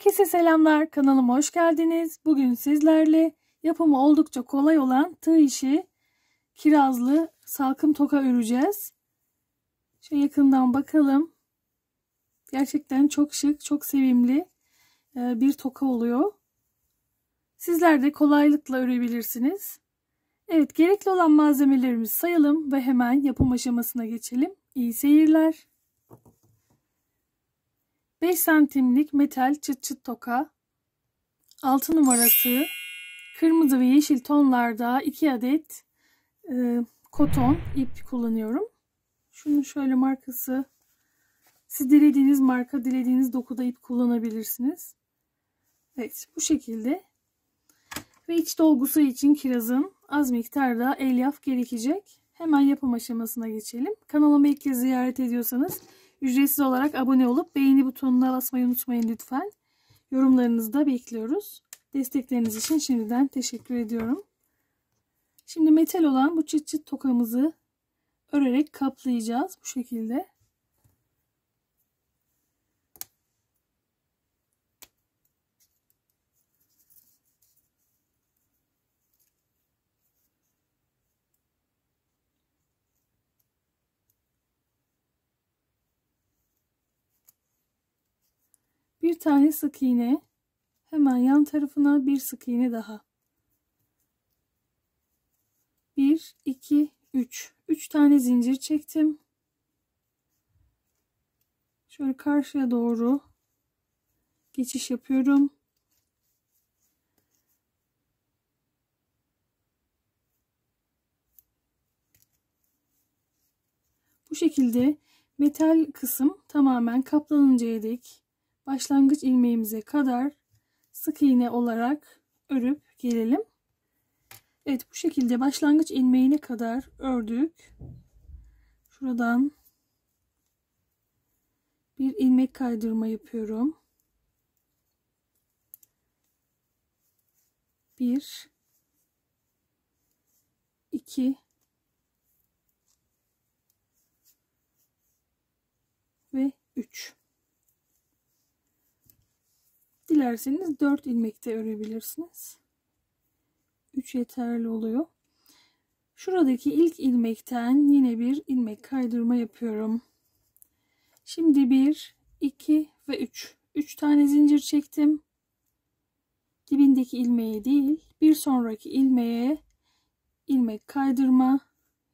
Herkese selamlar. Kanalıma hoş geldiniz. Bugün sizlerle yapımı oldukça kolay olan tığ işi kirazlı salkım toka öreceğiz. Şöyle yakından bakalım. Gerçekten çok şık, çok sevimli bir toka oluyor. Sizler de kolaylıkla örebilirsiniz. Evet, gerekli olan malzemelerimizi sayalım ve hemen yapım aşamasına geçelim. İyi seyirler. 5 santimlik metal çıt çıt toka, 6 numara tığ, kırmızı ve yeşil tonlarda 2 adet koton ip kullanıyorum. Şunun şöyle markası, siz dilediğiniz marka, dilediğiniz dokuda ip kullanabilirsiniz. Evet, bu şekilde. Ve iç dolgusu için kirazın az miktarda elyaf gerekecek. Hemen yapım aşamasına geçelim. Kanalıma ilk kez ziyaret ediyorsanız ücretsiz olarak abone olup beğeni butonuna basmayı unutmayın lütfen. Yorumlarınızı da bekliyoruz. Destekleriniz için şimdiden teşekkür ediyorum. Şimdi metal olan bu çıt çıt tokamızı örerek kaplayacağız bu şekilde. Bir tane sık iğne, hemen yan tarafına bir sık iğne daha. 1, 2, 3. 3 tane zincir çektim. Şöyle karşıya doğru geçiş yapıyorum. Bu şekilde metal kısım tamamen kaplanıncaya dek başlangıç ilmeğimize kadar sık iğne olarak örüp gelelim. Evet, bu şekilde başlangıç ilmeğine kadar ördük. Şuradan bir ilmek kaydırma yapıyorum. 1, 2 ve 3. Dilerseniz 4 ilmek de örebilirsiniz. 3 yeterli oluyor. Şuradaki ilk ilmekten yine bir ilmek kaydırma yapıyorum. Şimdi 1, 2 ve 3. 3 tane zincir çektim. Dibindeki ilmeğe değil, bir sonraki ilmeğe ilmek kaydırma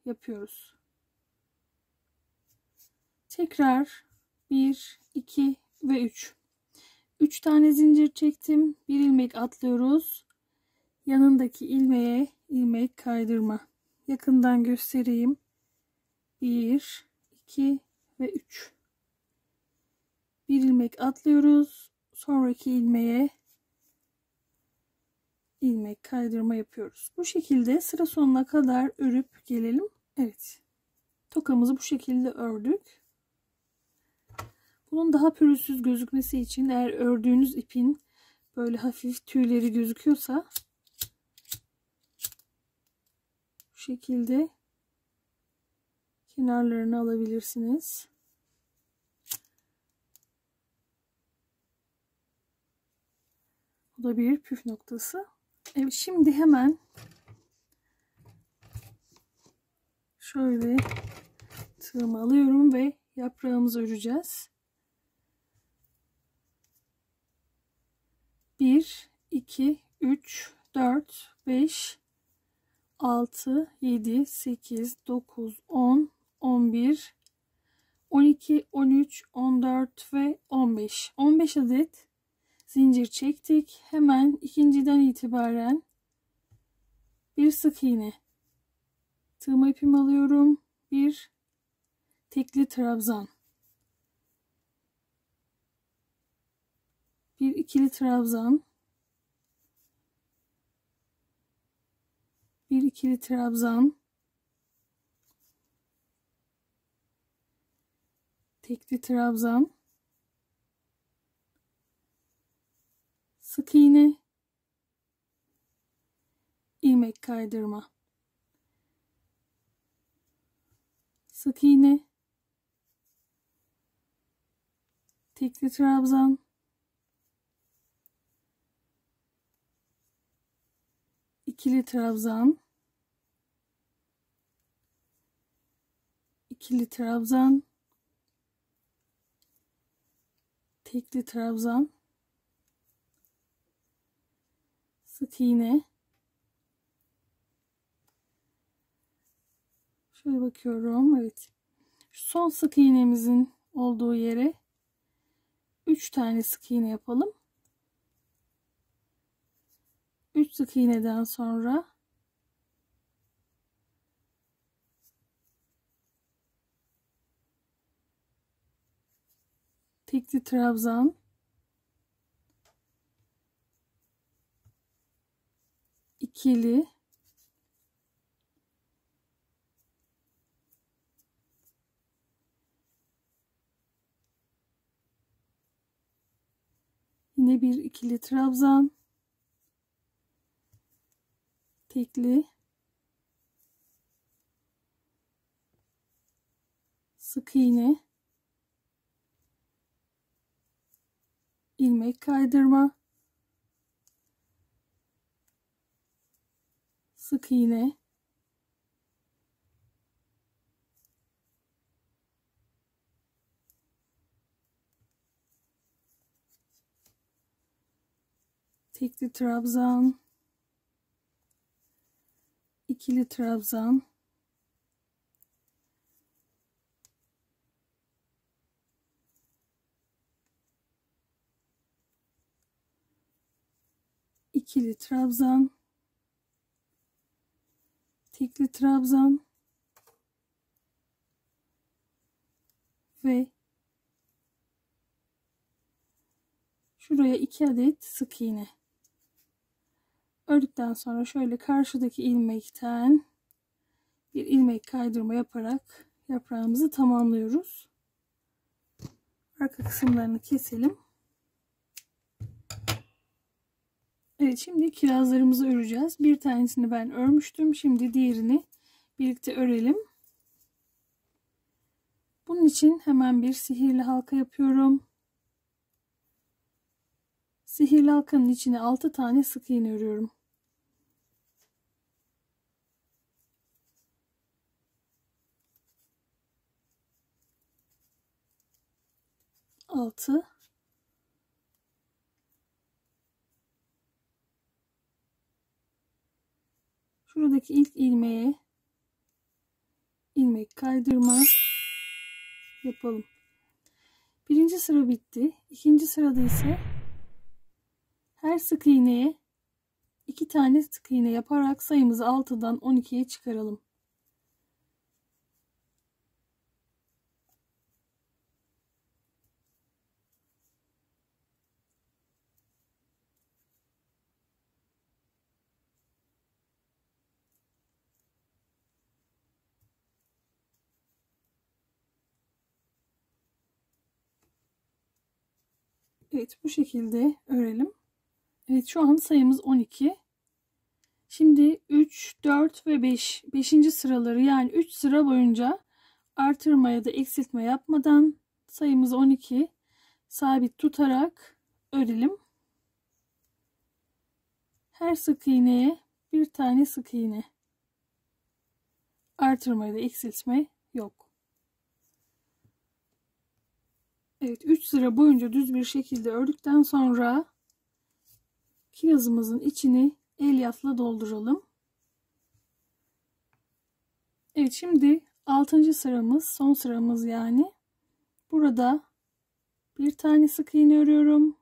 yapıyoruz. Tekrar 1, 2 ve 3. 3 tane zincir çektim. Bir ilmek atlıyoruz. Yanındaki ilmeğe ilmek kaydırma. Yakından göstereyim. 1, 2 ve 3. Bir ilmek atlıyoruz. Sonraki ilmeğe ilmek kaydırma yapıyoruz. Bu şekilde sıra sonuna kadar örüp gelelim. Evet. Tokamızı bu şekilde ördük. Bunun daha pürüzsüz gözükmesi için eğer ördüğünüz ipin böyle hafif tüyleri gözüküyorsa bu şekilde kenarlarını alabilirsiniz. Bu da bir püf noktası. Evet, şimdi hemen şöyle tığımı alıyorum ve yaprağımızı öreceğiz. 1, 2, 3, 4, 5, 6, 7, 8, 9, 10, 11, 12, 13, 14 ve 15. 15 adet zincir çektik. Hemen ikinciden itibaren bir sık iğne. Tığma ipimi alıyorum. Bir tekli trabzan. Bir ikili trabzan. Bir ikili trabzan. Tekli trabzan. Sık iğne. İlmek kaydırma. Sık iğne. Tekli trabzan. ikili trabzan, ikili trabzan, tekli trabzan, sık iğne. Şöyle bakıyorum. Evet. Son sık iğnemizin olduğu yere 3 tane sık iğne yapalım. 3 sık iğneden sonra tekli trabzan, ikili, yine bir ikili trabzan, tekli, sık iğne, ilmek kaydırma, sık iğne, tekli trabzan, ikili trabzan, ikili trabzan, tekli trabzan ve şuraya 2 adet sık iğne. Ördükten sonra şöyle karşıdaki ilmekten bir ilmek kaydırma yaparak yaprağımızı tamamlıyoruz. Arka kısımlarını keselim. Evet, şimdi kirazlarımızı öreceğiz. Bir tanesini ben örmüştüm. Şimdi diğerini birlikte örelim. Bunun için hemen bir sihirli halka yapıyorum. Sihirli halkanın içine 6 tane sık iğne örüyorum. 6. Şuradaki ilk ilmeğe ilmek kaydırma yapalım. Birinci sıra bitti. İkinci sırada ise her sık iğneye 2 tane sık iğne yaparak sayımızı 6'dan 12'ye çıkaralım. Evet, bu şekilde örelim. Evet, şu an sayımız 12. Şimdi 3, 4 ve 5. 5. sıraları, yani 3 sıra boyunca artırma ya da eksiltme yapmadan sayımızı 12 sabit tutarak örelim. Her sık iğneye bir tane sık iğne. Artırma ya da eksiltme yok. Evet, 3 sıra boyunca düz bir şekilde ördükten sonra kirazımızın içini elyafla dolduralım. Evet, şimdi 6. sıramız, son sıramız yani. Burada bir tane sık iğne örüyorum.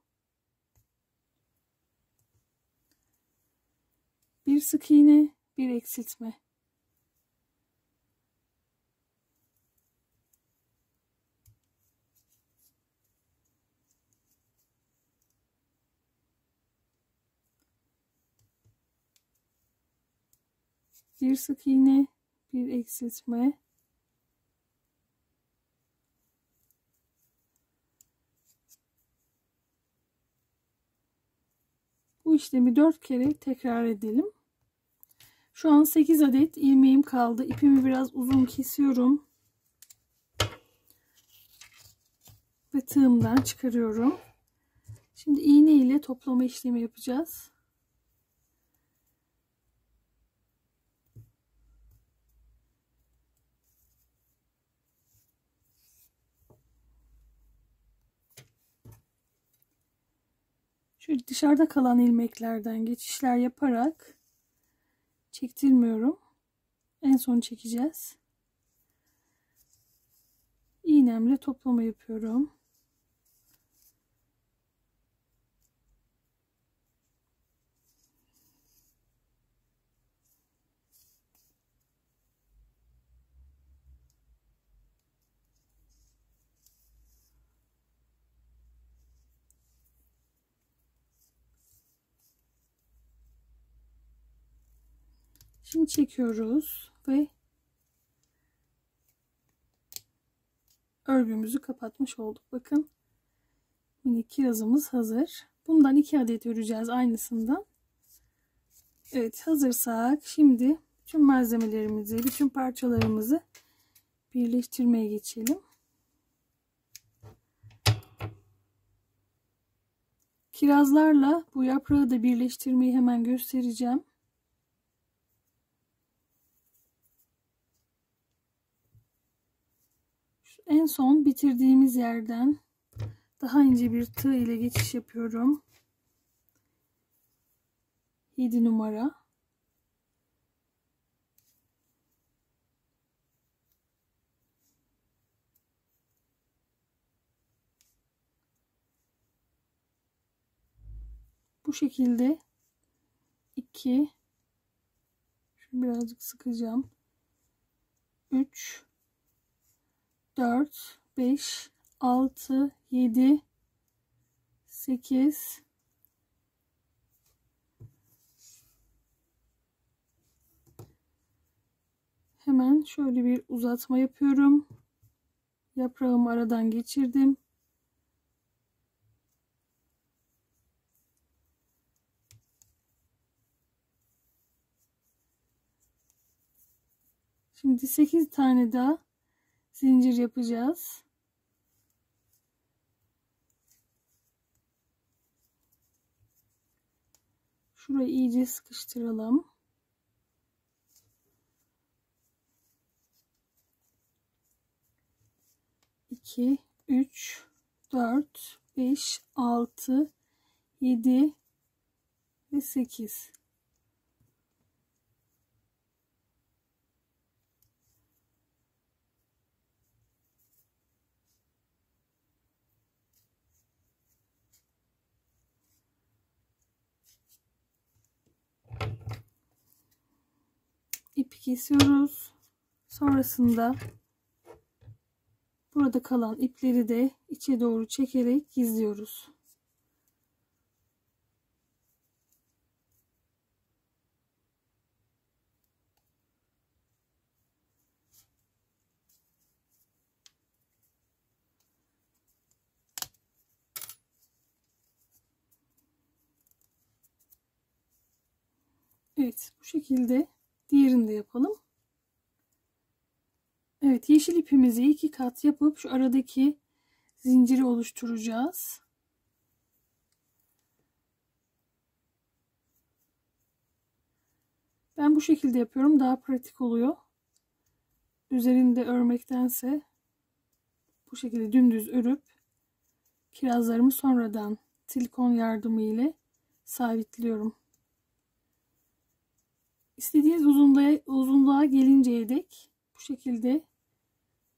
Bir sık iğne, bir eksiltme. Bir sık iğne, bir eksiltme. Bu işlemi 4 kere tekrar edelim. Şu an 8 adet ilmeğim kaldı. İpimi biraz uzun kesiyorum. Ve tığımdan çıkarıyorum. Şimdi iğne ile toplama işlemi yapacağız. Şöyle dışarıda kalan ilmeklerden geçişler yaparak çektirmiyorum. En son çekeceğiz. İğnemle toplama yapıyorum. Şimdi çekiyoruz ve örgümüzü kapatmış olduk. Bakın, minik kirazımız hazır. Bundan 2 adet öreceğiz aynısından. Evet, hazırsak şimdi bütün malzemelerimizi, bütün parçalarımızı birleştirmeye geçelim. Kirazlarla bu yaprağı da birleştirmeyi hemen göstereceğim. En son bitirdiğimiz yerden daha ince bir tığ ile geçiş yapıyorum. 7 numara. Bu şekilde 2, şunu birazcık sıkacağım. 3, 4, 5, 6, 7, 8, hemen şöyle bir uzatma yapıyorum. Yaprağımı aradan geçirdim. Şimdi 8 tane daha zincir yapacağız. Şurayı iyice sıkıştıralım. İki, 3, 4, 5, 6, 7 ve 8. İpi kesiyoruz. Sonrasında burada kalan ipleri de içe doğru çekerek gizliyoruz. Evet, bu şekilde diğerini de yapalım. Evet, yeşil ipimizi 2 kat yapıp şu aradaki zinciri oluşturacağız. Ben bu şekilde yapıyorum, daha pratik oluyor. Üzerinde örmektense bu şekilde dümdüz örüp kirazlarımı sonradan silikon yardımı ile sabitliyorum. İstediğiniz uzunluğa gelinceye dek bu şekilde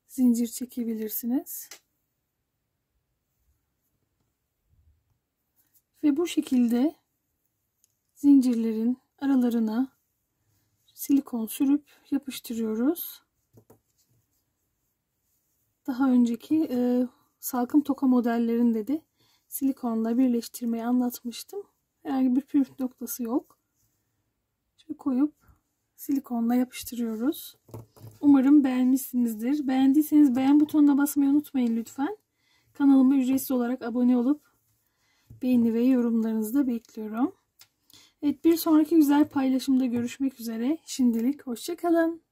zincir çekebilirsiniz. Ve bu şekilde zincirlerin aralarına silikon sürüp yapıştırıyoruz. Daha önceki salkım toka modellerinde de silikonla birleştirmeyi anlatmıştım. Herhangi bir püf noktası yok. Şöyle koyup silikonla yapıştırıyoruz. Umarım beğenmişsinizdir. Beğendiyseniz beğen butonuna basmayı unutmayın lütfen. Kanalıma ücretsiz olarak abone olup beğeni ve yorumlarınızı da bekliyorum. Evet, bir sonraki güzel paylaşımda görüşmek üzere. Şimdilik hoşça kalın.